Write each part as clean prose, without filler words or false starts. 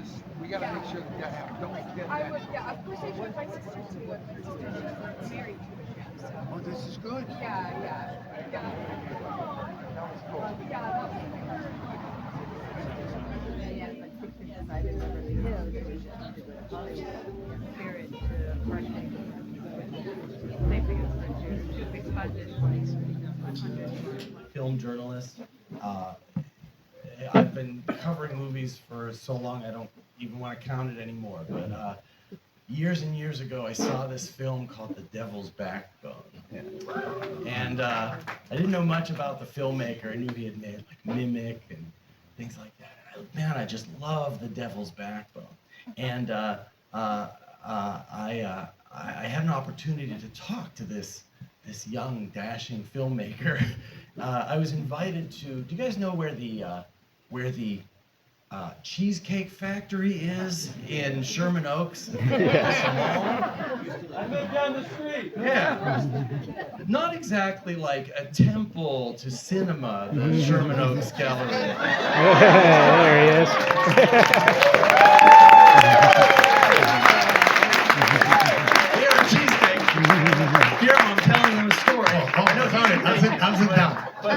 just, we gotta make sure that happens. Don't forget I that. would, yeah, of course I took my sister to it. My sister is married to a chef, so. Oh, this is good. Yeah, yeah, yeah. Yeah, that was Yeah, yeah, but Picture decided to Beverly Hills, which is Hollywood, Spirit to Marketing. Same thing as Picture, two big budgets, like 100 for. Film journalist. Uh, I've been covering movies for so long I don't even want to count it anymore. But years and years ago, I saw this film called The Devil's Backbone, and I didn't know much about the filmmaker. I knew he had made like Mimic and things like that. Man, I just love The Devil's Backbone, and I had an opportunity to talk to this young, dashing filmmaker. I was invited to. Do you guys know where the Cheesecake Factory is in Sherman Oaks? I live down the street. Yeah. Not exactly like a temple to cinema, the Sherman Oaks Gallery. There he is. Here at Cheesecake. Guillermo, I'm telling them a story. Oh, sorry. I'll sit down. But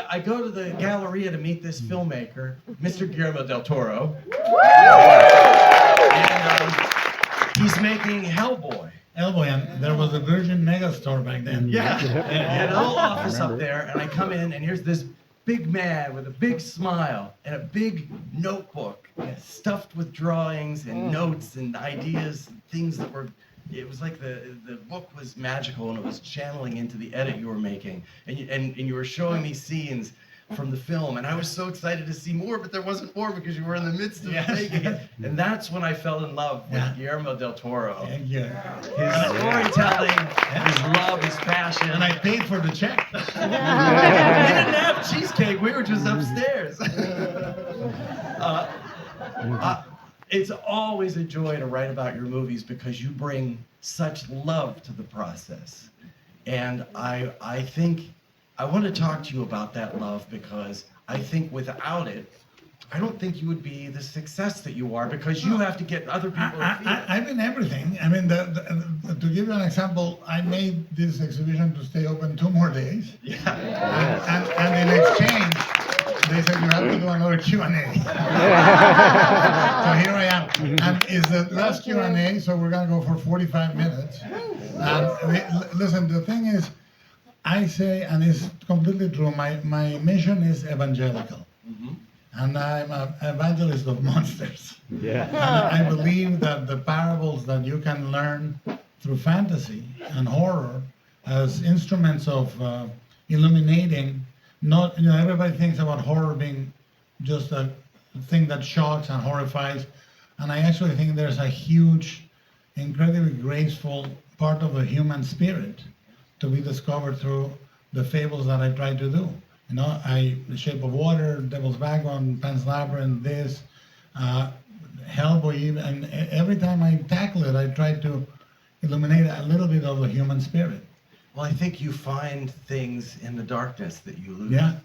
I go to the Galleria to meet this filmmaker, Mr. Guillermo Del Toro. And he's making Hellboy. Hellboy, and there was a Virgin Megastore back then. Yeah. And a little office up there, and I come in, and here's this big man with a big smile and a big notebook stuffed with drawings and notes and ideas and things that were. It was like the book was magical, and it was channeling into the edit you were making, and you were showing me scenes from the film, and I was so excited to see more, but there wasn't more because you were in the midst of making it, and that's when I fell in love with Guillermo Del Toro. Yeah. His storytelling, his love, his passion. And I paid for the check. We didn't have cheesecake. We were just upstairs. It's always a joy to write about your movies because you bring such love to the process. And I think I want to talk to you about that love because I think without it, I don't think you would be the success that you are because you have to get other people to feel it. I've been everything. I mean, to give you an example, I made this exhibition to stay open 2 more days. Yeah. And in exchange, they said you have to do another Q&A. So here I am. And it's the last Q&A, so we're going to go for 45 minutes. Listen, the thing is, I say, and it's completely true, my mission is evangelical. Mm-hmm. And I'm an evangelist of monsters. Yeah. And I believe that the parables that you can learn through fantasy and horror as instruments of illuminating, not, everybody thinks about horror being just a thing that shocks and horrifies. And I actually think there's a huge, incredibly graceful part of the human spirit to be discovered through the fables that I try to do. The Shape of Water, Devil's Backbone, Pan's Labyrinth, this, Hellboy, and every time I tackle it, I try to illuminate a little bit of the human spirit. Well, I think you find things in the darkness that you lose. Yeah.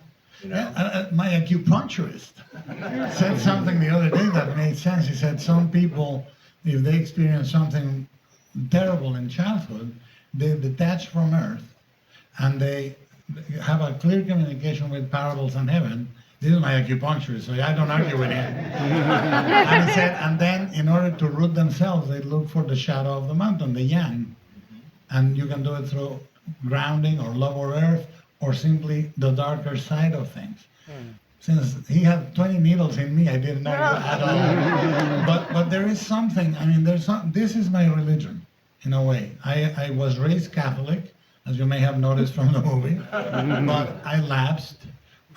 You know? My acupuncturist said something the other day that made sense. He said some people, if they experience something terrible in childhood, they detach from Earth and they have a clear communication with parables in heaven. This is my acupuncturist, so I don't argue with him. And he said, and then in order to root themselves, they look for the shadow of the mountain, the yang. And you can do it through grounding or love or earth, or simply the darker side of things. Since he had 20 needles in me, I didn't know at all. But there is something, I mean, this is my religion, in a way. I was raised Catholic, as you may have noticed from the movie, but I lapsed,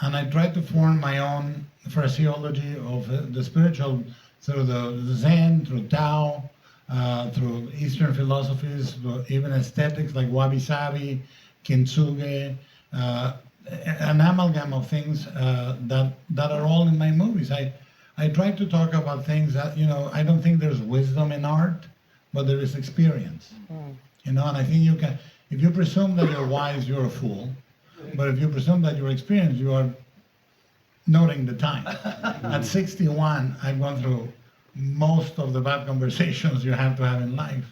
and I tried to form my own phraseology of the spiritual through the Zen, through Tao, through Eastern philosophies, even aesthetics like wabi-sabi, kintsugi, an amalgam of things that are all in my movies. I try to talk about things that, I don't think there's wisdom in art, but there is experience. And I think you can, if you presume that you're wise, you're a fool. But if you presume that you're experienced, you are noting the time. At 61, I've gone through most of the bad conversations you have to have in life,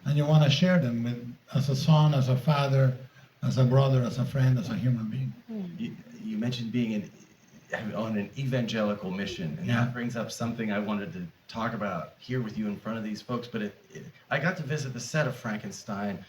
and you want to share them with, as a son, as a father, as a brother, as a friend, as a human being. You mentioned being on an evangelical mission, and Yeah. that brings up something I wanted to talk about here with you in front of these folks. But I got to visit the set of Frankenstein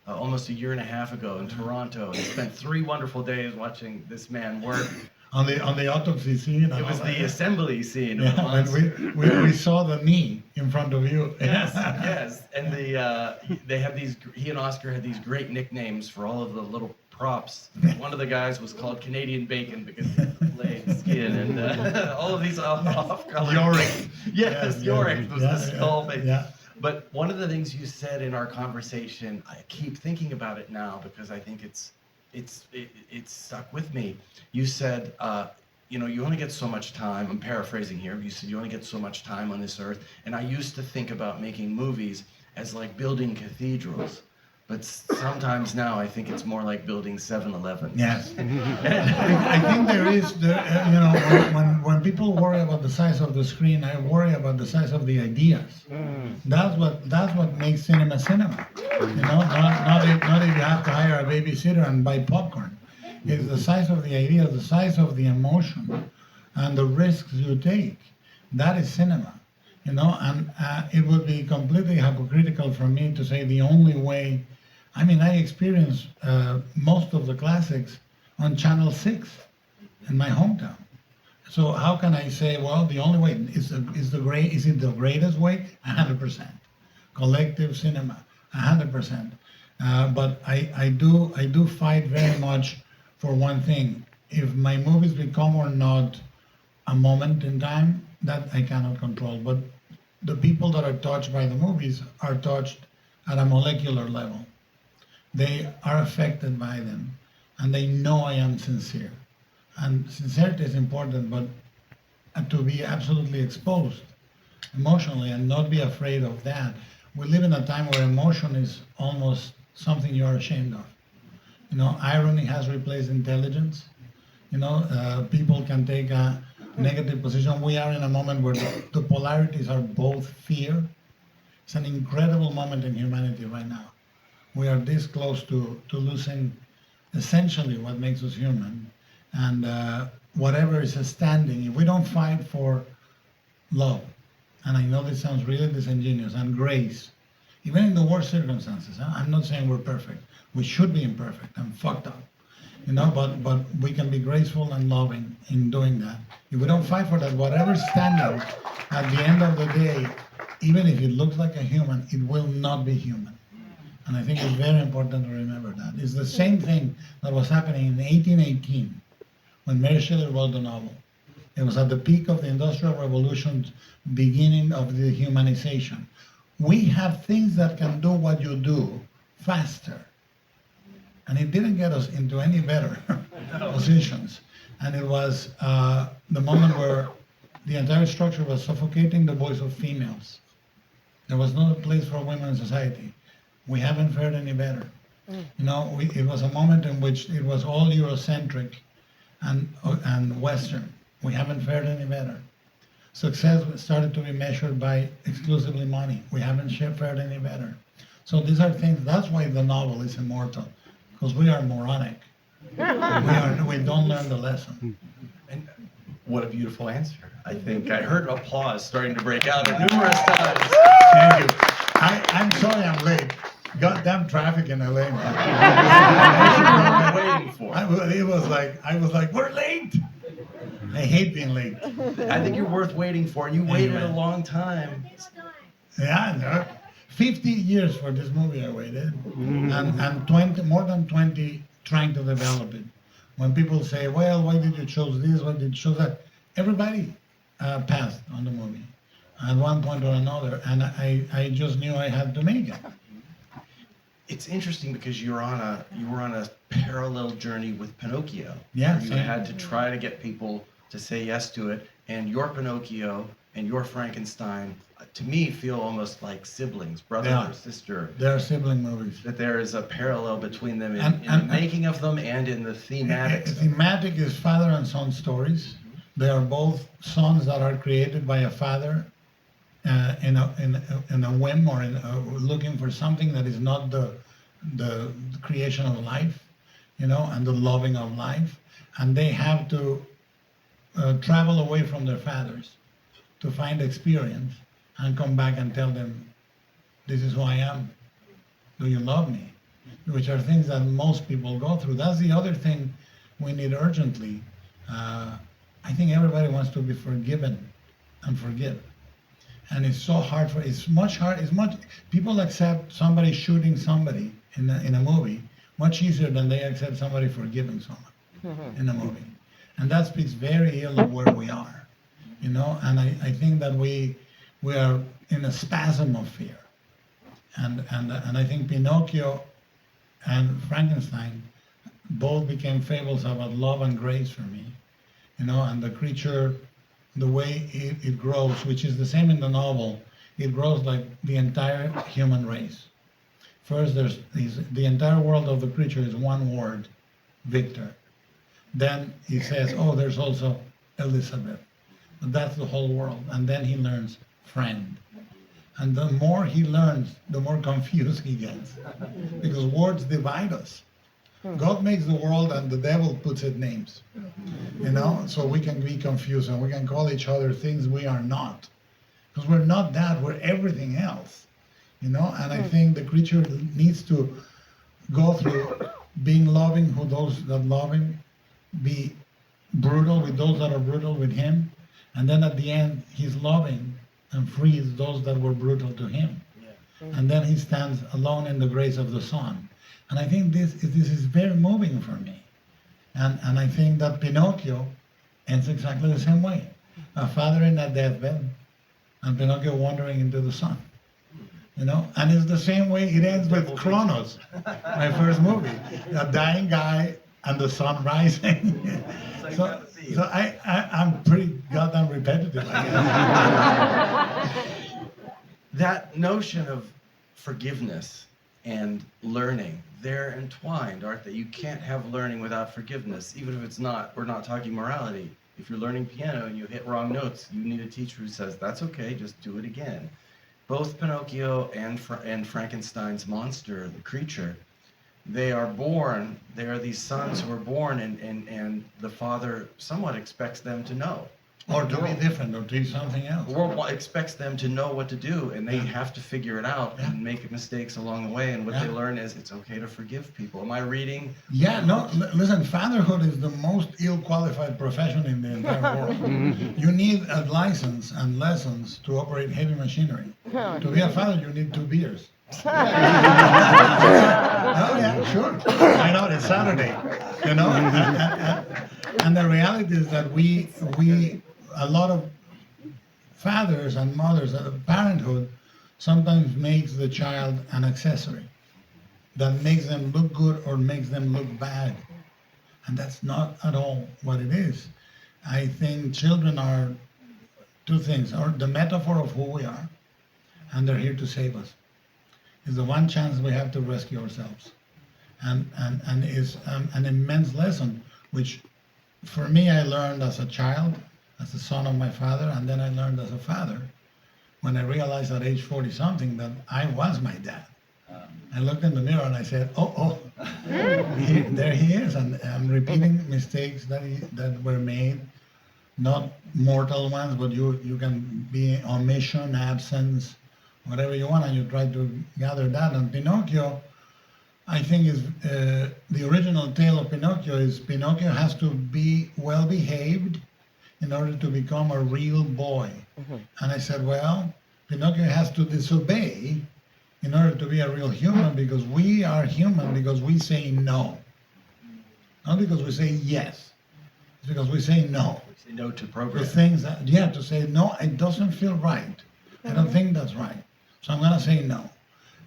almost a year and a half ago in Toronto, and spent 3 wonderful days watching this man work. On the autopsy scene. And It was all the that. assembly scene of the Yeah, and monster. we saw the knee in front of you. Yes, yes, and they had these. He and Oscar had these great nicknames for all of the little props. One of the guys was called Canadian Bacon because he had flayed skin, and all of these off-color. Yorick. Yes, Yorick was the skull thing. Yeah. But one of the things you said in our conversation, I keep thinking about it now because I think it's stuck with me. You said, you only get so much time. I'm paraphrasing here. You said you only get so much time on this earth. And I used to think about making movies as like building cathedrals. But sometimes now I think it's more like building 7-Eleven. Yes. I think there is, when people worry about the size of the screen, I worry about the size of the ideas. That's what makes cinema cinema. Not if you have to hire a babysitter and buy popcorn. It's the size of the idea, the size of the emotion, and the risks you take. That is cinema. And it would be completely hypocritical for me to say the only way. I experienced most of the classics on Channel 6 in my hometown. So how can I say, well, the only way is it the greatest way? 100%. Collective cinema, 100%. But I do fight very much for one thing. If my movies become or not a moment in time, that I cannot control. But the people that are touched by the movies are touched at a molecular level. They are affected by them, and they know I am sincere. And sincerity is important, but to be absolutely exposed emotionally and not be afraid of that. We live in a time where emotion is almost something you are ashamed of. Irony has replaced intelligence. People can take a negative position. We are in a moment where the polarities are both fear. It's an incredible moment in humanity right now. We are this close to losing essentially what makes us human. And whatever is standing, if we don't fight for love, and I know this sounds really disingenuous, and grace, even in the worst circumstances, I'm not saying we're perfect. We should be imperfect and fucked up. But we can be graceful and loving in doing that. If we don't fight for that, whatever's standing at the end of the day, even if it looks like a human, it will not be human. And I think it's very important to remember that. It's the same thing that was happening in 1818 when Mary Shelley wrote the novel. It was at the peak of the Industrial Revolution's beginning of the humanization. We have things that can do what you do faster. And it didn't get us into any better positions. And it was the moment where the entire structure was suffocating the voice of females. There was no place for women in society. We haven't fared any better. It was a moment in which it was all Eurocentric and Western. We haven't fared any better. Success started to be measured by exclusively money. We haven't fared any better. So these are things, that's why the novel is immortal, because we are moronic. We don't learn the lesson. And what a beautiful answer. I think I heard applause starting to break out numerous times. Thank you. I'm sorry I'm late. Goddamn traffic in LA. I'm waiting for. I was like, we're late. I hate being late. I think you're worth waiting for, and you waited a long time. Yeah, no. 50 years for this movie I waited, and more than 20 trying to develop it. When people say, well, why did you choose this, why did you choose that? Everybody passed on the movie at one point or another, and I just knew I had to make it. It's interesting because you were on a parallel journey with Pinocchio. Yeah, You had to try to get people to say yes to it, and your Pinocchio and your Frankenstein to me, feel almost like siblings, brother Yeah. or sister. They are sibling movies. That there is a parallel between them in, And the making of them and in the thematics. Thematic is father and son stories. They are both sons that are created by a father in a whim or looking for something that is not the creation of life, and the loving of life, and they have to travel away from their fathers to find experience and come back and tell them, this is who I am. Do you love me? Which are things that most people go through. That's the other thing we need urgently. I think everybody wants to be forgiven and forgive. And it's so hard people accept somebody shooting somebody in a movie much easier than they accept somebody forgiving someone in a movie. And that speaks very ill of where we are, and I think that we are in a spasm of fear. And I think Pinocchio and Frankenstein both became fables about love and grace for me, and the creature, the way it grows, which is the same in the novel, it grows like the entire human race. First, the entire world of the creature is one word, Victor. Then he says, oh, there's also Elizabeth. But that's the whole world. And then he learns friend. And the more he learns, the more confused he gets. Because words divide us. God makes the world and the devil puts it names. So we can be confused and we can call each other things we are not. Because we're not that, we're everything else. And I think the creature needs to go through being loving with those that love him, be brutal with those that are brutal with him, and then at the end he's loving and frees those that were brutal to him. And then he stands alone in the grace of the Son. And I think this is very moving for me. And I think that Pinocchio ends exactly the same way. A father in a deathbed and Pinocchio wandering into the sun. And it's the same way it ends with Kronos, my first movie. A dying guy and the sun rising. so I'm pretty goddamn repetitive, I guess. That notion of forgiveness and learning, they're entwined, aren't they? You can't have learning without forgiveness, even if we're not talking morality. If you're learning piano and you hit wrong notes, you need a teacher who says, that's okay, just do it again. Both Pinocchio and Frankenstein's monster, the creature, they are these sons who are born and the father somewhat expects them to know. Or to be different, or to be something else. Or expects them to know what to do, and they have to figure it out and make mistakes along the way. And what they learn is it's okay to forgive people. Am I reading? Yeah, no, listen, fatherhood is the most ill-qualified profession in the entire world. You need a license and lessons to operate heavy machinery. To be a father, you need 2 beers. Oh yeah, sure. Why not? It's Saturday, And the reality is that a lot of fathers and mothers, parenthood sometimes makes the child an accessory that makes them look good or makes them look bad. And that's not at all what it is. I think children are 2 things, or the metaphor of who we are, and they're here to save us. It's the one chance we have to rescue ourselves. And is an immense lesson, which for me I learned as a child, as the son of my father, and then I learned as a father when I realized at age 40-something that I was my dad. I looked in the mirror and I said, there he is, and I'm repeating mistakes that were made, not mortal ones, but you can be omission, absence, whatever you want, and you try to gather that. And Pinocchio, I think, is the original tale of Pinocchio is Pinocchio has to be well behaved in order to become a real boy. And I said, well, Pinocchio has to disobey in order to be a real human, because we are human because we say no. Not because we say yes. It's because we say no. We say no to program. To things to say no, it doesn't feel right. I don't think that's right. So I'm going to say no.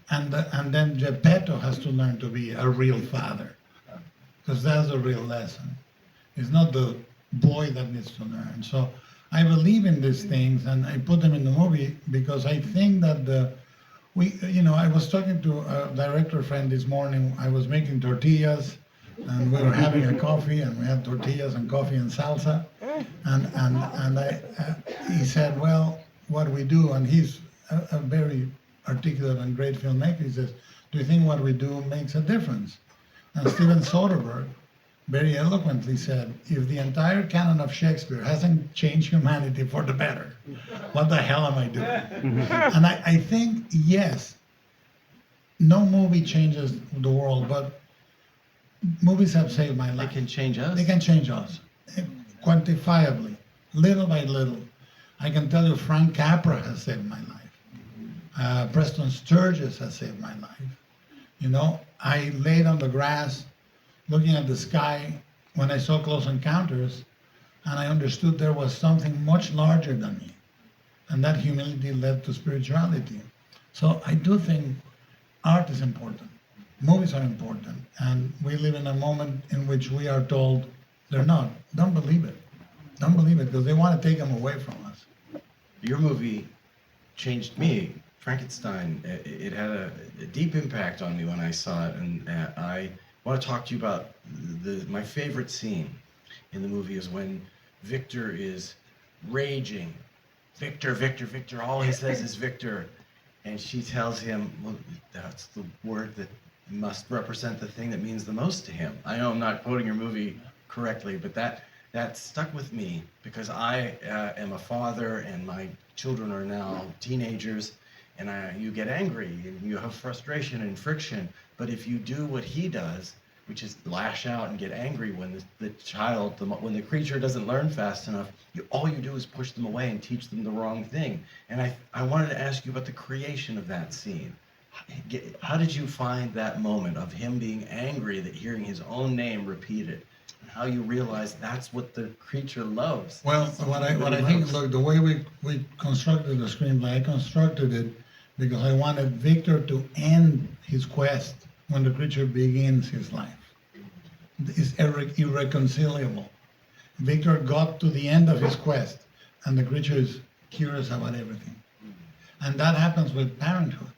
And then Geppetto has to learn to be a real father, because that's the real lesson. It's not the boy that needs to learn. So I believe in these things, and I put them in the movie because I think that I was talking to a director friend this morning. I was making tortillas, and we were having a coffee, and we had tortillas and coffee and salsa, and he said, well, what we do, and he's a very articulate and great filmmaker. He says, do you think what we do makes a difference? And Steven Soderbergh very eloquently said, if the entire canon of Shakespeare hasn't changed humanity for the better, what the hell am I doing? And I think, yes, no movie changes the world, but movies have saved my They life. can change us. They can change us, quantifiably, little by little. I can tell you Frank Capra has saved my life. Preston Sturges has saved my life. You know, I laid on the grass looking at the sky when I saw Close Encounters, and I understood there was something much larger than me. And that humility led to spirituality. So I do think art is important. Movies are important. And we live in a moment in which we are told they're not. Don't believe it. Don't believe it, because they want to take them away from us. Your movie changed me. Frankenstein, it had a deep impact on me when I saw it, and I want to talk to you about my favorite scene in the movie is when Victor is raging. Victor, Victor, Victor, all he says is Victor. And she tells him, well, that's the word that must represent the thing that means the most to him. I know I'm not quoting your movie correctly, but that stuck with me because I am a father and my children are now teenagers, and you get angry and you have frustration and friction. But if you do what he does, which is lash out and get angry when when the creature doesn't learn fast enough, all you do is push them away and teach them the wrong thing. And I wanted to ask you about the creation of that scene. How did you find that moment of him being angry that hearing his own name repeated? And how you realized that's what the creature loves? Well, what I think, look, the way we constructed the screenplay, I constructed it because I wanted Victor to end his quest when the creature begins his life. It's irreconcilable. Victor got to the end of his quest, and the creature is curious about everything. And that happens with parenthood.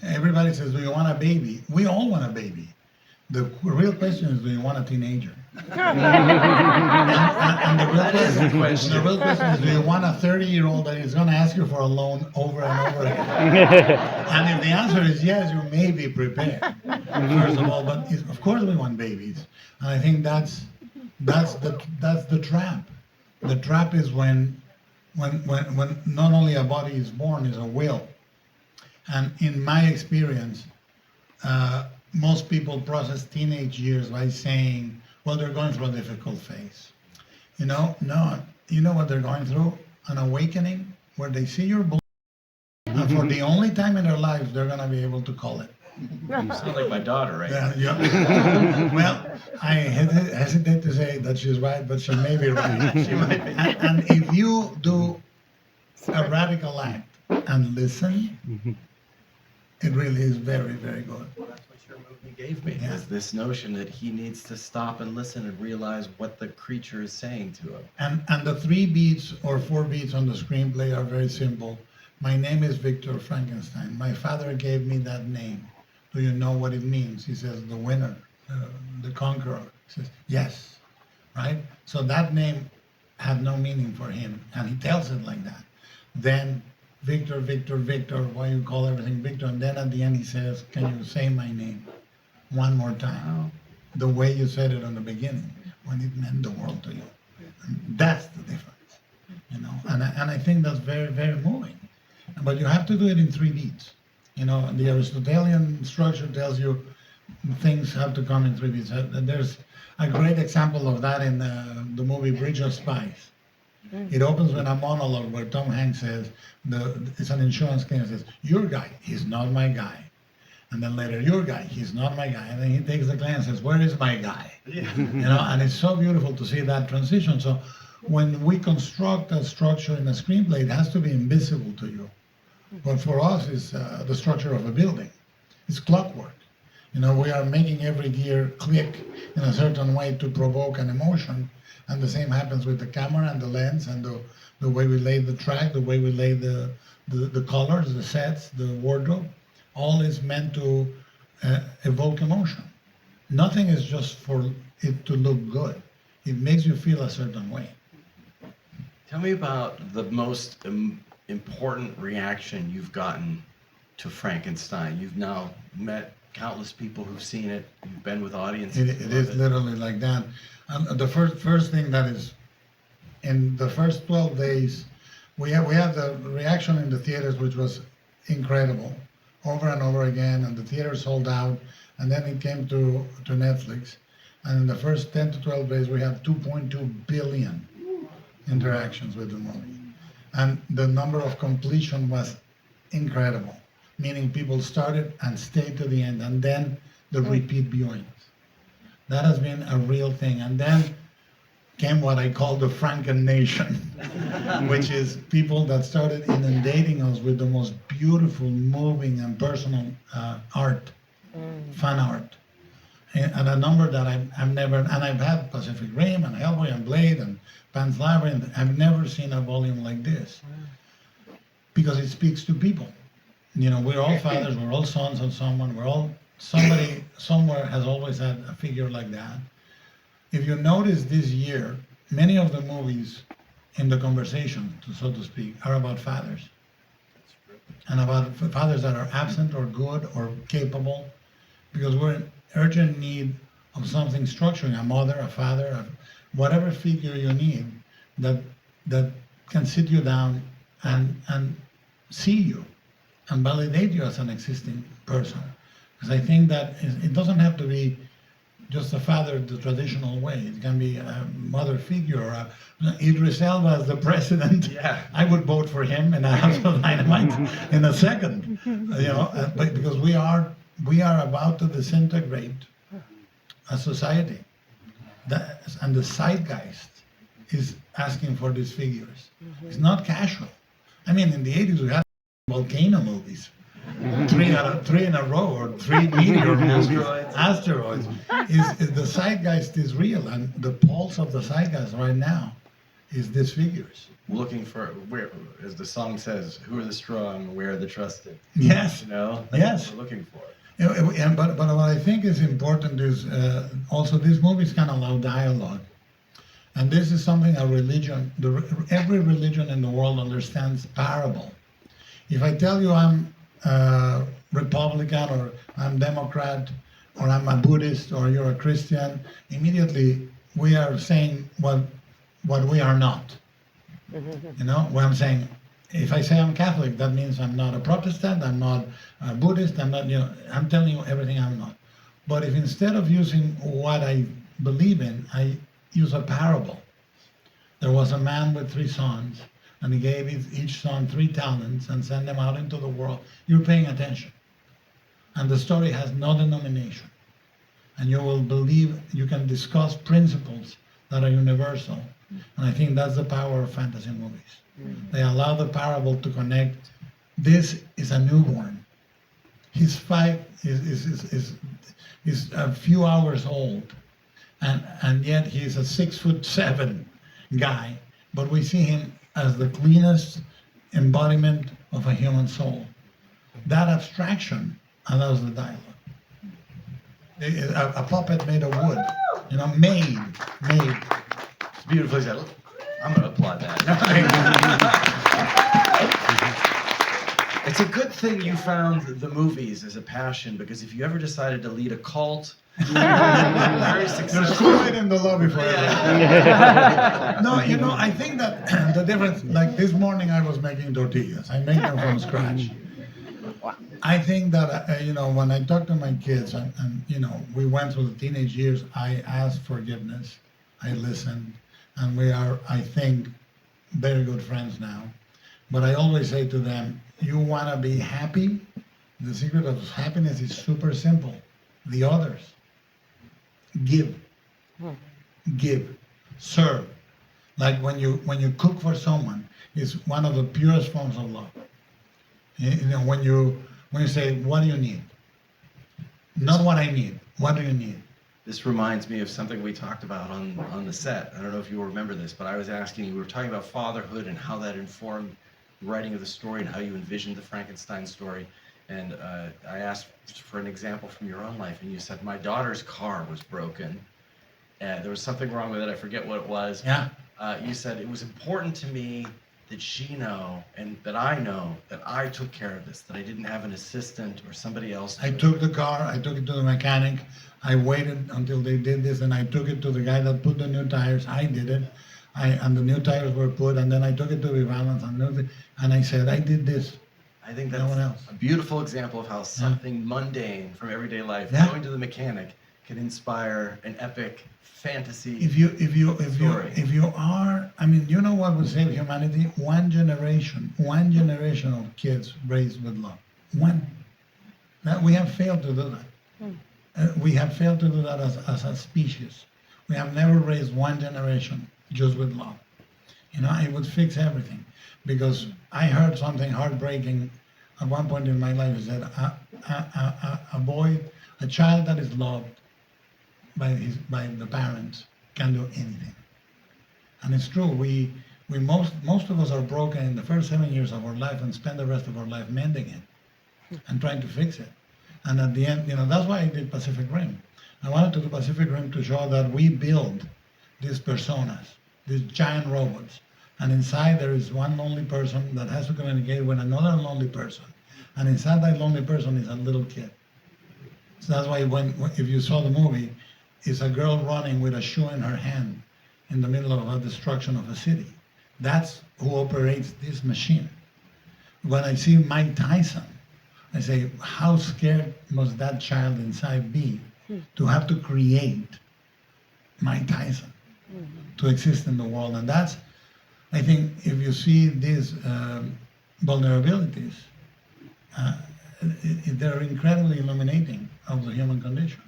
Everybody says, do you want a baby? We all want a baby. The real question is, do you want a teenager? and the real question is, do you want a 30-year-old that is going to ask you for a loan over and over again? And if the answer is yes, you may be prepared, first of all. But of course we want babies. And I think that's the trap. The trap is when not only a body is born, is a will. And in my experience, most people process teenage years by saying, well, they're going through a difficult phase. No, you know what they're going through? An awakening where they see your blood, and for the only time in their lives, they're going to be able to call it. You sound like my daughter, right? Yeah. Well, I hesitate to say that she's right, but she may be right. She might be. And if you do a radical act and listen, it really is very, very good. That's what your movie gave me, Yeah. is this notion that he needs to stop and listen and realize what the creature is saying to him. And the 3 beats or 4 beats on the screenplay are very simple. My name is Victor Frankenstein. My father gave me that name. Do you know what it means? He says, the winner, the conqueror. He says, yes, right? So that name had no meaning for him, and he tells it like that. Then, Victor, Victor, Victor, why you call everything Victor? And then at the end he says, can you say my name one more time? Wow. The way you said it on the beginning, when it meant the world to you. And that's the difference, And I think that's very, very moving. But you have to do it in 3 beats. The Aristotelian structure tells you things have to come in 3 beats. There's a great example of that in the movie Bridge of Spies. It opens with a monologue where Tom Hanks says, it's an insurance claim, says, your guy, he's not my guy. And then later, your guy, he's not my guy. And then he takes the claim and says, where is my guy? Yeah. And it's so beautiful to see that transition. So when we construct a structure in a screenplay, it has to be invisible to you. But for us, it's the structure of a building. It's clockwork. We are making every gear click in a certain way to provoke an emotion. And the same happens with the camera and the lens and the way we lay the track, the way we lay the colors, the sets, the wardrobe, all is meant to evoke emotion. Nothing is just for it to look good. It makes you feel a certain way. Tell me about the most important reaction you've gotten to Frankenstein. You've now met countless people who've seen it. You've been with audiences. It is literally like that. And the first thing that is, in the first 12 days, we had the reaction in the theaters, which was incredible, over and over again, and the theater sold out, and then it came to Netflix, and in the first 10 to 12 days, we had 2.2 billion interactions with the movie. And the number of completion was incredible, meaning people started and stayed to the end, and then the repeat viewings. That has been a real thing. And then came what I call the Franken Nation, which is people that started inundating us with the most beautiful, moving, and personal art, fan art. And a number that I've never, and I've had Pacific Rim, and Hellboy, and Blade, and Pan's Labyrinth. I've never seen a volume like this, because it speaks to people. You know, we're all fathers, we're all sons of someone, somebody somewhere has always had a figure like that. If you notice this year, many of the movies in the conversation, so to speak, are about fathers. And about fathers that are absent or good or capable, because we're in urgent need of something structuring, a mother, a father, whatever figure you need that can sit you down and see you and validate you as an existing person. Because I think that it doesn't have to be just a father the traditional way. It can be a mother figure, or Idris Elba as the president. Yeah. I would vote for him in a House of Dynamite in a second. You know, but because we are about to disintegrate a society, and the zeitgeist is asking for these figures. It's not casual. I mean, in the 80s we had volcano movies. Three in a row, or 3 meteor movies. Asteroids. The zeitgeist is real, and the pulse of the zeitgeist right now is these figures. Looking for, where, as the song says, who are the strong, where are the trusted? Yes. You know? That's Yes. what we're looking for. But what I think is important is also these movies can allow dialogue. And this is something every religion in the world understands parable. If I tell you I'm Republican, or I'm Democrat, or I'm a Buddhist, or you're a Christian, immediately we are saying what we are not. You know, when I'm saying, if I say I'm Catholic, that means I'm not a Protestant, I'm not a Buddhist, I'm not, you know, I'm telling you everything I'm not. But if instead of using what I believe in, I use a parable. There was a man with 3 sons, and he gave each son 3 talents and sent them out into the world. You're paying attention. And the story has no denomination. And you will believe, you can discuss principles that are universal. And I think that's the power of fantasy movies. They allow the parable to connect. This is a newborn. He's is a few hours old, and yet he's a 6'7" guy. But we see him as the cleanest embodiment of a human soul. That abstraction allows the dialogue. A puppet made of wood, you know, made. It's beautifully said. I'm going to applaud that. It's a good thing you found the movies as a passion, because if you ever decided to lead a cult, very There's successful. Kool-Aid in the lobby for everyone. No, you know, I think that the difference, like this morning I was making tortillas. I make them from scratch. I think that, you know, when I talk to my kids, and, you know, we went through the teenage years, I asked forgiveness, I listened, and we are, I think, very good friends now. But I always say to them, you want to be happy? The secret of happiness is super simple. The others. Give. Give. Serve. Like when you cook for someone, it's one of the purest forms of love. You know, when you say, what do you need? Not what I need. What do you need? This reminds me of something we talked about on the set. I don't know if you remember this, but I was asking you, we were talking about fatherhood and how that informed the writing of the story and how you envisioned the Frankenstein story. And I asked for an example from your own life, and you said, my daughter's car was broken. There was something wrong with it. I forget what it was. Yeah. You said, it was important to me that she know and that I know that I took care of this, that I didn't have an assistant or somebody else. I took the car, I took it to the mechanic, I waited until they did this, and I took it to the guy that put the new tires. I did it, and the new tires were put, and then I took it to the balance, and I said, I did this. I think No that's one else. a beautiful example of how something mundane from everyday life, Yeah. going to the mechanic, can inspire an epic fantasy. If Story. you are, I mean, you know what would save humanity? One generation of kids raised with love. One. That we have failed to do that. We have failed to do that as a species. We have never raised one generation just with love. You know, it would fix everything. Because I heard something heartbreaking at one point in my life. It said, a child that is loved by the parents can do anything. And it's true. We most of us are broken in the first 7 years of our life and spend the rest of our life mending it and trying to fix it. And at the end, you know, that's why I did Pacific Rim. I wanted to do Pacific Rim to show that we build these personas, these giant robots. And inside there is one lonely person that has to communicate with another lonely person. And inside that lonely person is a little kid. So that's why if you saw the movie, it's a girl running with a shoe in her hand in the middle of a destruction of a city. That's who operates this machine. When I see Mike Tyson, I say, how scared must that child inside be to have to create Mike Tyson to exist in the world? And that's, I think, if you see these vulnerabilities, they're incredibly illuminating of the human condition.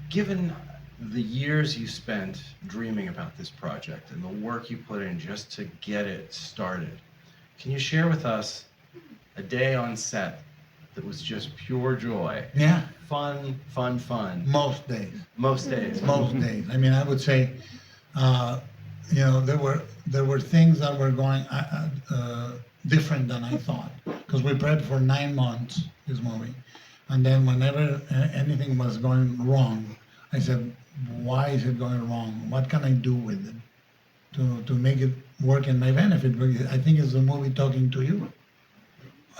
Given the years you spent dreaming about this project and the work you put in just to get it started, can you share with us a day on set that was just pure joy? Yeah. Fun, fun, fun. Most days. Most days. Most days. I mean, I would say, you know, there were things that were going different than I thought, because we prepped for 9 months this movie, and then whenever anything was going wrong, I said, why is it going wrong? What can I do with it to make it work in my benefit? Because I think it's the movie talking to you.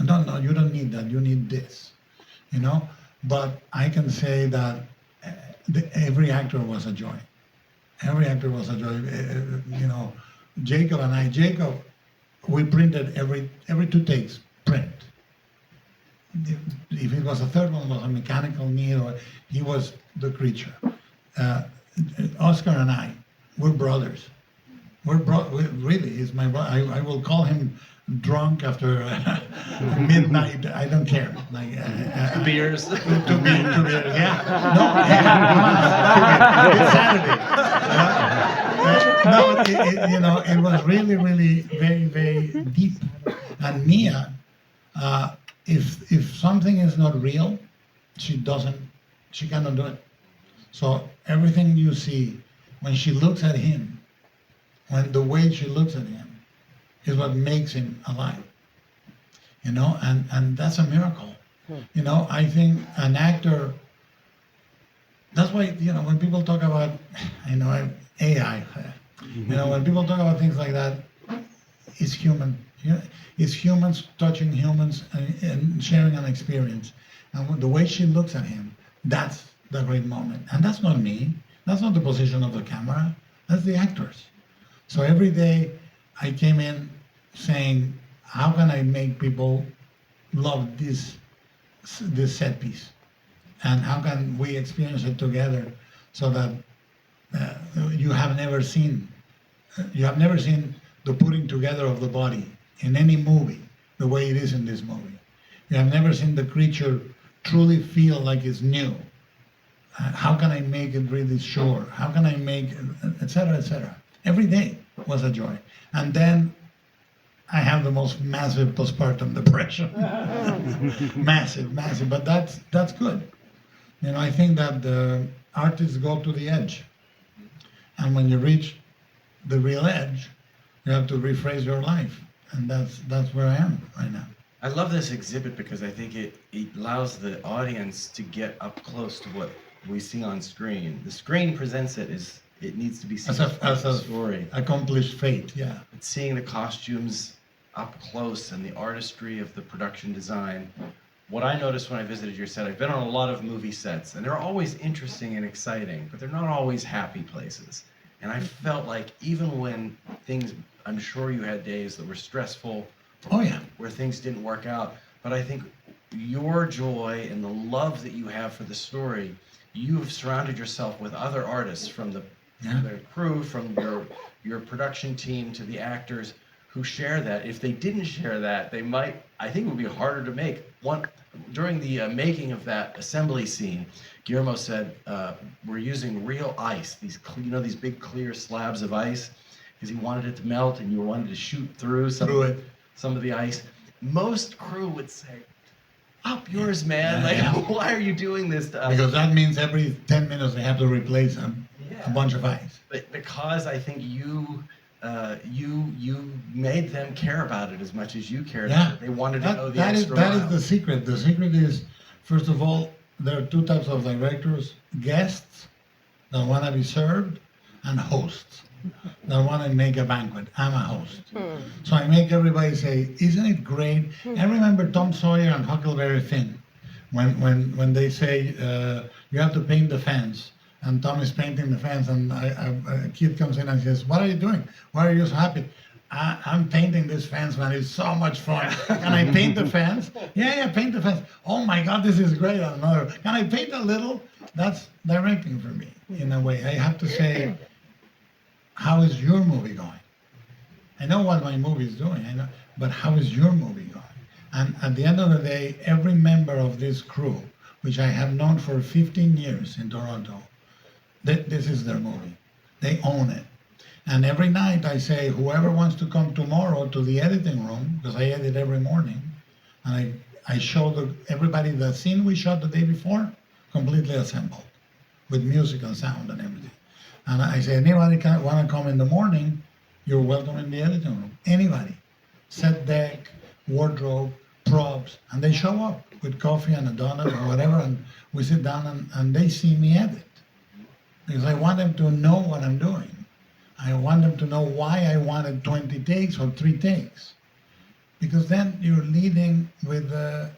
No, you don't need that. You need this, you know. But I can say that every actor was a joy. Every actor was a joy. You know, Jacob, we printed every 2 takes, print. If it was a third one, it was a mechanical needle. He was the creature. Oscar and I, we're brothers. Really, he's my brother. I will call him drunk after midnight. I don't care. Like Beers. 2 beers. Yeah. No. It's Saturday. No, you know, it was really, really very, very deep. And Mia, if something is not real, she cannot do it. So everything you see when she looks at him, when the way she looks at him, is what makes him alive. You know, and that's a miracle. You know, I think an actor, that's why, you know, when people talk about, you know, AI, you know, when people talk about things like that, it's human. You know, it's humans touching humans and sharing an experience. And the way she looks at him, that's the great moment. And that's not me. That's not the position of the camera. That's the actors. So every day I came in saying, how can I make people love this set piece? And how can we experience it together so that you have never seen the putting together of the body in any movie the way it is in this movie. You have never seen the creature truly feel like it's new. How can I make it really sure? How can I make, etc., etc. Every day was a joy. And then I have the most massive postpartum depression. Massive, but that's good. I think that the artists go to the edge. And when you reach the real edge, you have to rephrase your life. And that's where I am right now. I love this exhibit because I think it allows the audience to get up close to what we see on screen. The screen presents it as it needs to be seen As a story. accomplished fate, yeah. But seeing the costumes up close and the artistry of the production design. What I noticed when I visited your set, I've been on a lot of movie sets, and they're always interesting and exciting, but they're not always happy places. And I felt like even when things, I'm sure you had days that were stressful, Oh, yeah. where things didn't work out, but I think your joy and the love that you have for the story, you have surrounded yourself with other artists from the crew, from your production team to the actors who share that. If they didn't share that, they might, I think it would be harder to make. During the making of that assembly scene, Guillermo said, we're using real ice, these big clear slabs of ice, because he wanted it to melt and you wanted to shoot through some of the ice. Most crew would say, up yours, man. Why are you doing this to us? Because that means every 10 minutes they have to replace a bunch of ice. But because I think you made them care about it as much as you cared about it. They wanted to know the extra That is mile. the secret. The secret is, first of all, there are two types of directors: guests that want to be served, and hosts that want to make a banquet. I'm a host, so I make everybody say, "Isn't it great?" I remember Tom Sawyer and Huckleberry Finn, when they say you have to paint the fence. And Tom is painting the fence, and a kid comes in and says, "What are you doing? Why are you so happy?" I'm painting this fence, man. It's so much fun. Can I paint the fence? Yeah, paint the fence. Oh my God, this is great. And another, can I paint a little? That's directing for me, in a way. I have to say, how is your movie going? I know what my movie is doing, but how is your movie going? And at the end of the day, every member of this crew, which I have known for 15 years in Toronto, this is their movie. They own it. And every night I say, whoever wants to come tomorrow to the editing room, because I edit every morning, and I show everybody the scene we shot the day before, completely assembled, with music and sound and everything. And I say, anybody want to come in the morning, you're welcome in the editing room. Anybody. Set deck, wardrobe, props, and they show up with coffee and a donut or whatever, and we sit down and they see me edit. Because I want them to know what I'm doing. I want them to know why I wanted 20 takes or 3 takes. Because then you're leading with a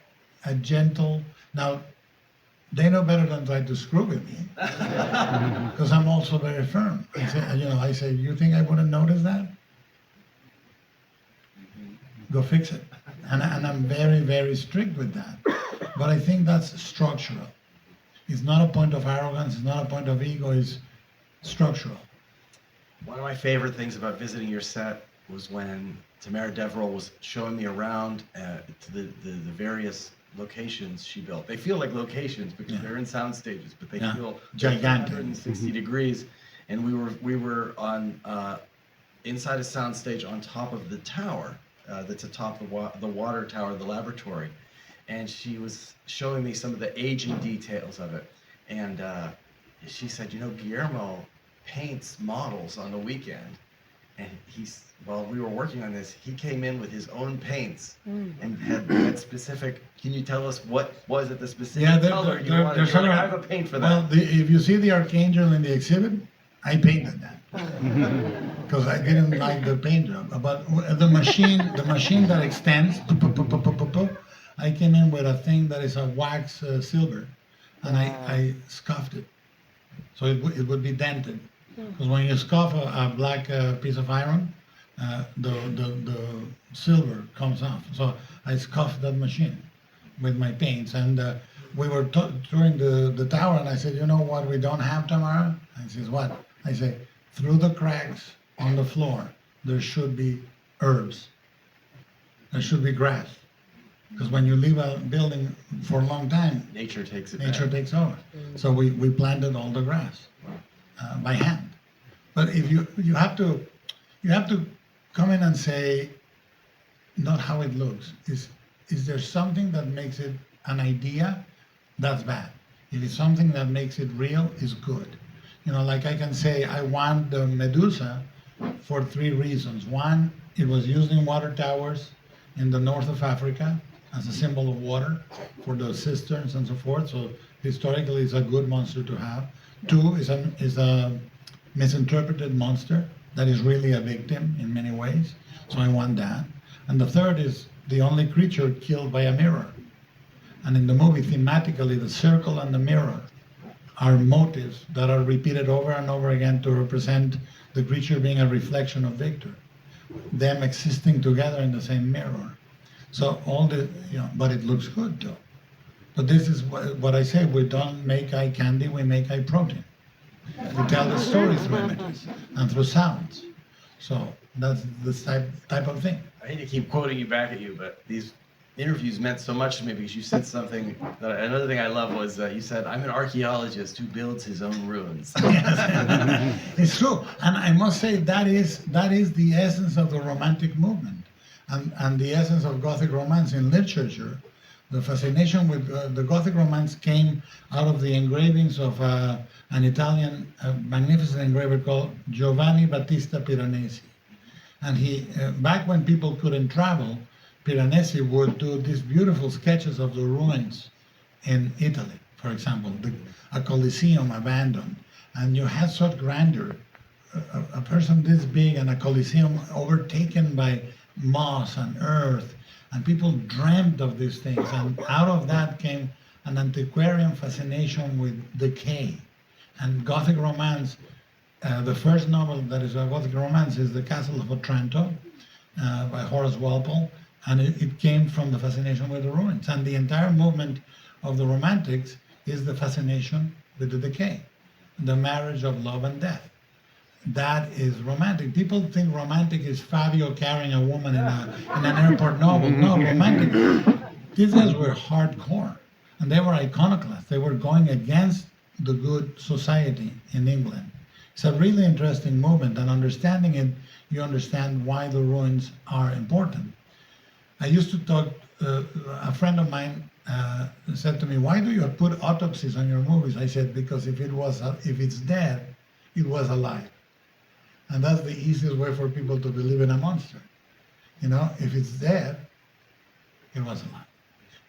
gentle, now they know better than try to screw with me. Because I'm also very firm. I say, you think I wouldn't notice that? Go fix it. And I'm very, very strict with that. But I think that's structural. It's not a point of arrogance, it's not a point of ego, it's structural. One of my favorite things about visiting your set was when Tamara Deverell was showing me around to the various locations she built. They feel like locations because they're in sound stages, but they feel gigantic, 160 degrees. And we were on inside a sound stage on top of the tower that's atop the water tower, the laboratory. And she was showing me some of the aging details of it. And she said, Guillermo paints models on the weekend. And while we were working on this, he came in with his own paints and had specific, can you tell us what was it, the specific color you wanted? I have a paint for that. Well, if you see the Archangel in the exhibit, I painted that. Because I didn't like the paint job. But the machine that extends, I came in with a thing that is a wax silver, and I scuffed it, so it would be dented. Because when you scuff a black piece of iron, the silver comes off. So I scuffed that machine with my paints, and we were touring the tower, and I said, you know what we don't have, Tamara? And she says, what? I say, through the cracks on the floor, there should be herbs. There should be grass. Because when you leave a building for a long time, nature takes over. So we planted all the grass by hand. But if you have to come in and say, not how it looks. Is there something that makes it an idea? That's bad. If it's something that makes it real, it's good. You know, like I can say, I want the Medusa for 3 reasons. One, it was used in water towers in the north of Africa as a symbol of water for the cisterns and so forth. So historically, it's a good monster to have. 2, is a misinterpreted monster that is really a victim in many ways. So I want that. And the 3rd is the only creature killed by a mirror. And in the movie, thematically, the circle and the mirror are motives that are repeated over and over again to represent the creature being a reflection of Victor, them existing together in the same mirror. So all the, but it looks good though. But this is what I say, we don't make eye candy, we make eye protein. We tell the story through images and through sounds. So that's this type of thing. I hate to keep quoting you back at you, but these interviews meant so much to me because you said something that another thing I love was you said, I'm an archaeologist who builds his own ruins. Yes. It's true. And I must say that is the essence of the Romantic movement and the essence of Gothic romance in literature. The fascination with the Gothic romance came out of the engravings of an Italian magnificent engraver called Giovanni Battista Piranesi. And he, back when people couldn't travel, Piranesi would do these beautiful sketches of the ruins in Italy, for example, a Colosseum abandoned. And you had such grandeur, a person this big and a Colosseum overtaken by moss and earth, and people dreamt of these things. And out of that came an antiquarian fascination with decay. And Gothic romance, the first novel that is a Gothic romance is The Castle of Otranto by Horace Walpole. And it came from the fascination with the ruins. And the entire movement of the Romantics is the fascination with the decay, the marriage of love and death. That is romantic. People think romantic is Fabio carrying a woman in an airport novel. No, romantic. These guys were hardcore, and they were iconoclasts. They were going against the good society in England. It's a really interesting movement, and understanding it, you understand why the ruins are important. I used to talk, a friend of mine said to me, why do you put autopsies on your movies? I said, because if it's dead, it was alive. And that's the easiest way for people to believe in a monster. If it's dead, it was alive.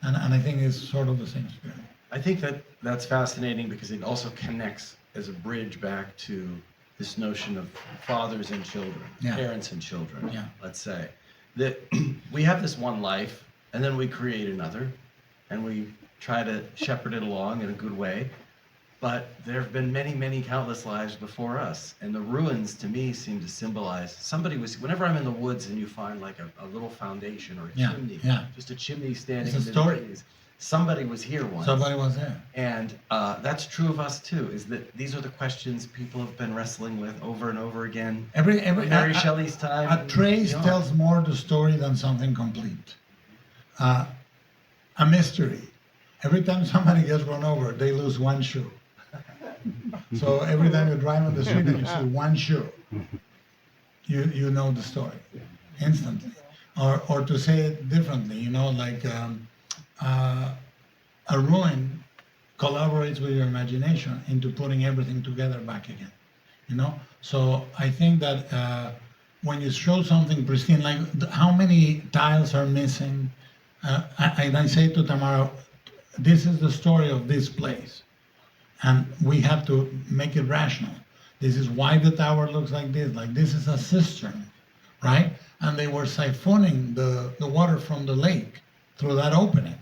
And I think it's sort of the same spirit. I think that's fascinating because it also connects as a bridge back to this notion of fathers and children, parents and children, let's say. That we have this one life, and then we create another, and we try to shepherd it along in a good way. But there have been many, many countless lives before us, and the ruins to me seem to symbolize whenever I'm in the woods and you find like a little foundation or a chimney, just a chimney standing in the trees. Somebody was here once. Somebody was there. And that's true of us too, is that these are the questions people have been wrestling with over and over again. Mary Shelley's time. A trace tells more the story than something complete. A mystery. Every time somebody gets run over, they lose one shoe. So every time you drive on the street and you see one shoe, you know the story instantly. Or to say it differently, like a ruin collaborates with your imagination into putting everything together back again. So I think that when you show something pristine, like how many tiles are missing, and I say to Tamara, this is the story of this place, and we have to make it rational. This is why the tower looks like this is a cistern, right? And they were siphoning the water from the lake through that opening.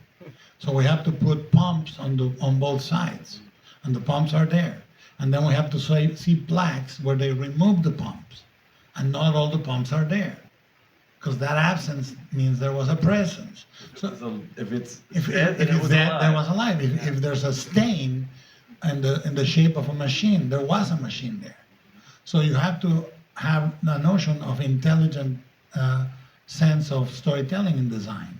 So we have to put pumps on both sides, and the pumps are there. And then we have to see plaques where they remove the pumps, and not all the pumps are there, because that absence means there was a presence. So if it's dead, there was alive. If there's a stain in the shape of a machine, there was a machine there. So you have to have the notion of intelligent sense of storytelling in design,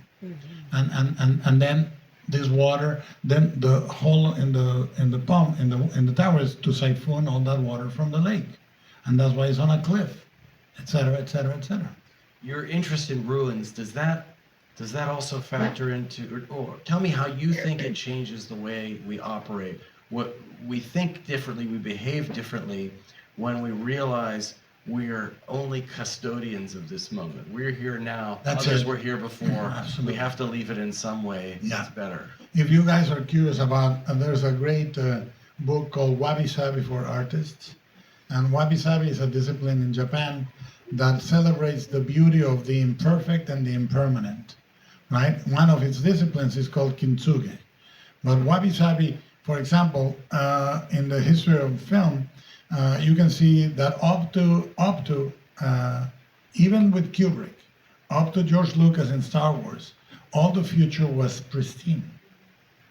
and then this water, then the hole in the pump in the tower is to siphon all that water from the lake, and that's why it's on a cliff, etc., etc., etc. Your interest in ruins, does that does that also factor into, or tell me how you think it changes the way we operate? What we think differently, we behave differently when we realize we're only custodians of this moment. We're here now. That's Others it. were here before. Absolutely. We have to leave it in some way. Yeah. It's better. If you guys are curious about, there's a great book called Wabi Sabi for Artists. And Wabi Sabi is a discipline in Japan that celebrates the beauty of the imperfect and the impermanent, right? One of its disciplines is called kintsugi. But Wabi Sabi, for example, in the history of film, you can see that up to even with Kubrick, up to George Lucas in Star Wars, all the future was pristine.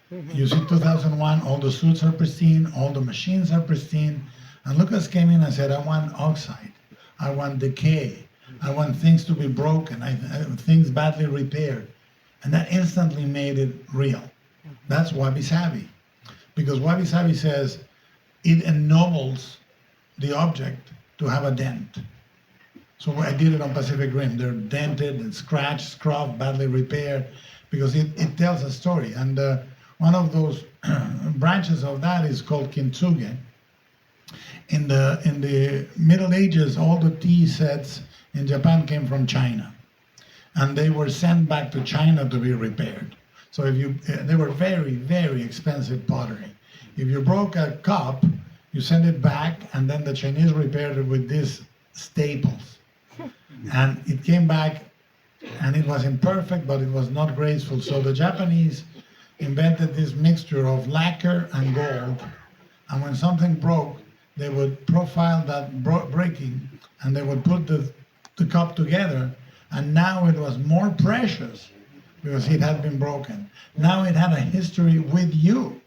You see 2001, all the suits are pristine, all the machines are pristine. And Lucas came in and said, I want oxide, I want decay, I want things to be broken, things badly repaired. And that instantly made it real. That's Wabi Sabi. Because Wabi Sabi says it ennobles the object to have a dent. So I did it on Pacific Rim. They're dented and scratched, scrubbed, badly repaired, because it tells a story. And one of those branches of that is called kintsugi. In the Middle Ages, all the tea sets in Japan came from China, and they were sent back to China to be repaired. So they were very, very expensive pottery. If you broke a cup, you send it back, and then the Chinese repaired it with these staples. And it came back, and it was imperfect, but it was not graceful. So the Japanese invented this mixture of lacquer and gold. And when something broke, they would profile that breaking, and they would put the cup together, and now it was more precious because it had been broken. Now it had a history with you.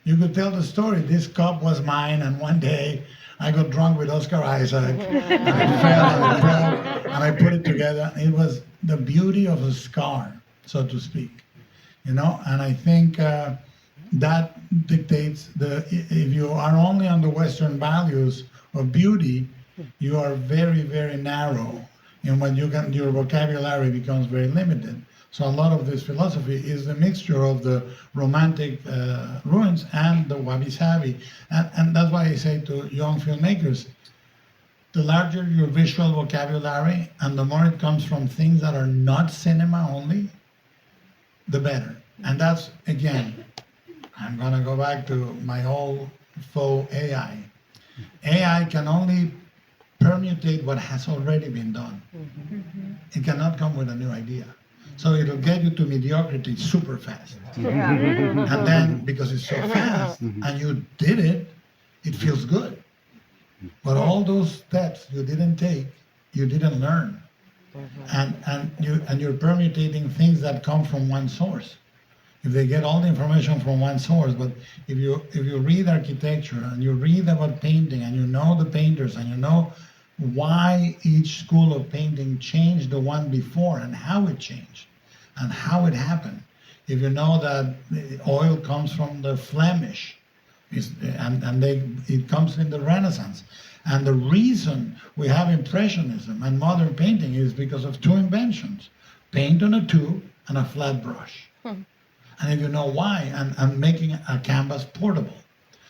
You could tell the story. This cup was mine, and one day I got drunk with Oscar Isaac, and it fell and it broke, and I put it together. It was the beauty of a scar, so to speak, you know. And I think that dictates if you are only on the Western values of beauty, you are very, very narrow, and when your vocabulary becomes very limited. So a lot of this philosophy is the mixture of the romantic ruins and the Wabi Sabi. And that's why I say to young filmmakers, the larger your visual vocabulary and the more it comes from things that are not cinema only, the better. And that's, again, I'm going to go back to my old faux AI. AI can only permutate what has already been done. It cannot come with a new idea. So it'll get you to mediocrity super fast. And then, because it's so fast, and you did it, it feels good. But all those steps you didn't take, you didn't learn. And you're permutating things that come from one source. If they get all the information from one source, but if you read architecture and you read about painting and you know the painters and you know why each school of painting changed the one before and how it changed and how it happened. If you know that oil comes from the Flemish, it comes in the Renaissance. And the reason we have Impressionism and modern painting is because of two inventions: paint on a tube and a flat brush. And if you know why, and making a canvas portable.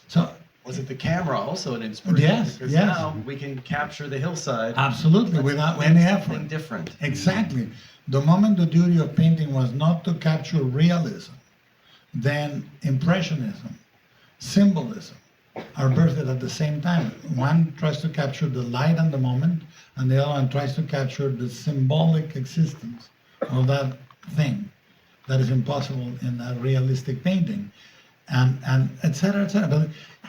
So was it the camera also an inspiration? Yes, because yes. now we can capture the hillside. Absolutely, without any effort. Something different. Exactly. The moment the duty of painting was not to capture realism, then Impressionism, symbolism, are birthed at the same time. One tries to capture the light and the moment, and the other one tries to capture the symbolic existence of that thing that is impossible in a realistic painting, and et cetera, et cetera. But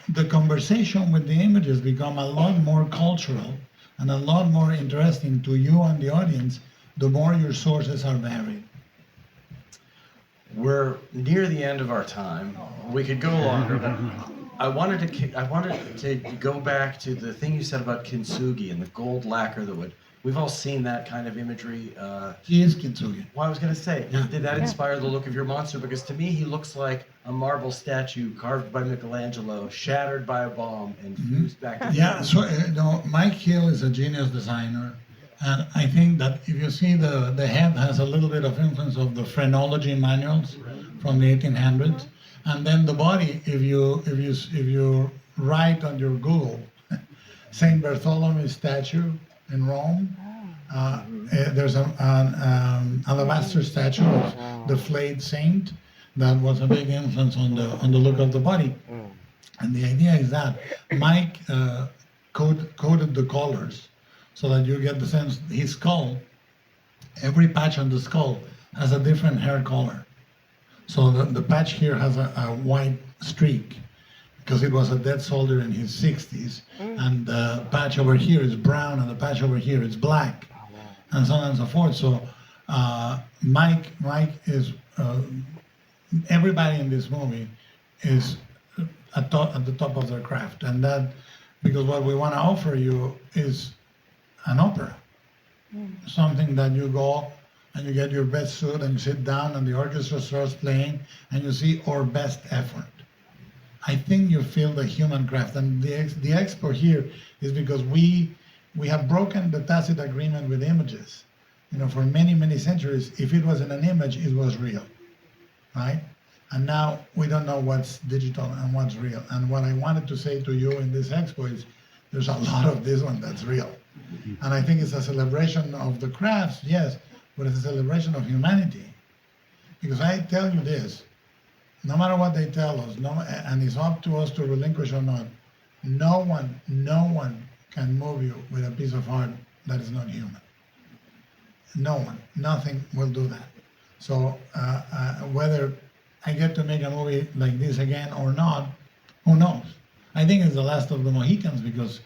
the conversation with the images become a lot more cultural and a lot more interesting to you and the audience, the more your sources are varied. We're near the end of our time. We could go longer, but I wanted to go back to the thing you said about kintsugi and the gold lacquer that would. We've all seen that kind of imagery. He is kintsugi. Well, I was going to say, Yeah. did that inspire the look of your monster? Because to me, he looks like a marble statue carved by Michelangelo, shattered by a bomb, and fused back together. Yeah, so Mike Hill is a genius designer, And I think that if you see the head has a little bit of influence of the phrenology manuals from the 1800s, and then the body, if you write on your Google Saint Bartholomew statue in Rome, there's an alabaster statue of the flayed saint that was a big influence on the look of the body. And the idea is that Mike coded the colors so that you get the sense his skull, every patch on the skull has a different hair color. So the patch here has a white streak because it was a dead soldier in his 60s, and the patch over here is brown, and the patch over here is black, and so on and so forth. So Mike is everybody in this movie is at the top of their craft, and that because what we want to offer you is an opera, something that you go and you get your best suit and you sit down and the orchestra starts playing and you see our best effort. I think you feel the human craft, and the expo here is because we have broken the tacit agreement with images. You know, for many centuries, if it wasn't an image, it was real, right? And now we don't know what's digital and what's real. And what I wanted to say to you in this expo is there's a lot of this one that's real. And I think it's a celebration of the crafts, yes, but it's a celebration of humanity. Because I tell you this, no matter what they tell us, and it's up to us to relinquish or not, no one can move you with a piece of art that is not human. No one, nothing will do that. So whether I get to make a movie like this again or not, who knows? I think it's the last of the Mohicans because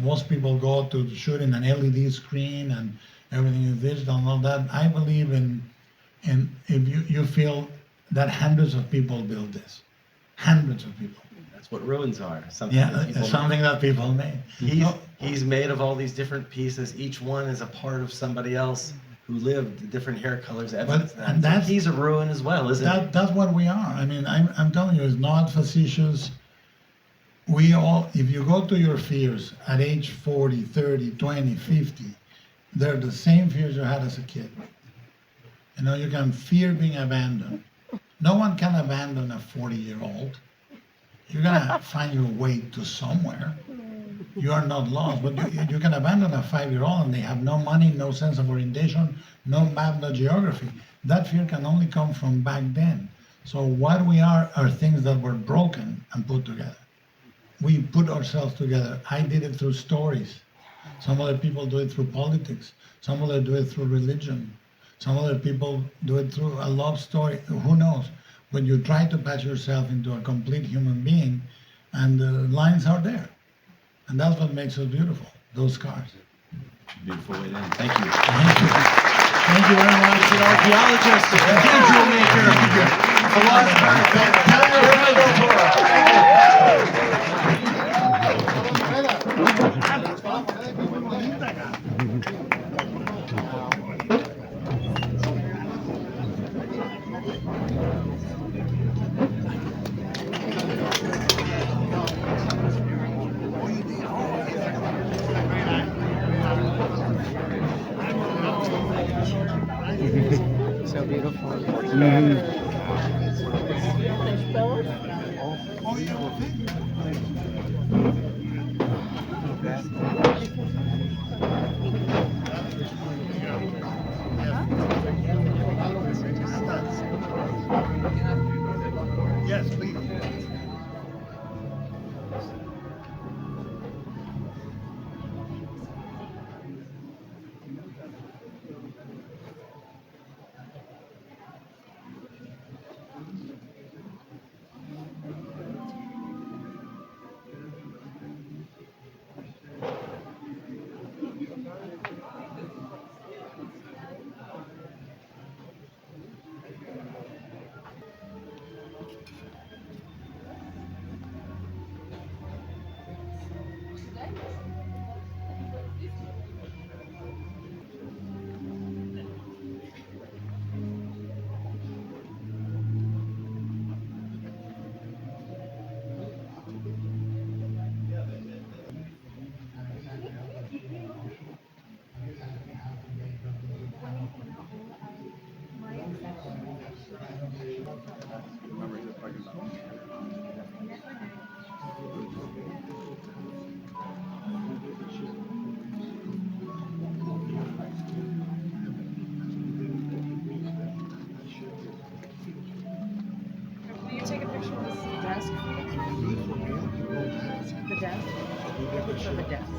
most people go to shoot in an LED screen and everything is digital and all that. I believe in if you feel that hundreds of people build this, hundreds of people. That's what ruins are. Something That people made. He's made of all these different pieces. Each one is a part of somebody else who lived different hair colors. And that's he's a ruin as well, isn't he? That's what we are. I mean, I'm telling you, it's not facetious. We all, if you go to your fears at age 40, 30, 20, 50, they're the same fears you had as a kid. You know, you can fear being abandoned. No one can abandon a 40-year-old. You're gonna find your way to somewhere. You are not lost, but you can abandon a 5-year-old and they have no money, no sense of orientation, no map, no geography. That fear can only come from back then. So what we are things that were broken and put together. We put ourselves together. I did it through stories. Some other people do it through politics. Some other do it through religion. Some other people do it through a love story. Who knows? When you try to patch yourself into a complete human being, and the lines are there. And that's what makes us beautiful, those scars. Beautiful way to end. Thank you. Thank you. Thank you very much. He's an archaeologist, a cathedral maker, philosopher. Tell your friends Del Toro. So beautiful. Yes, please. desk. The desk? So the desk.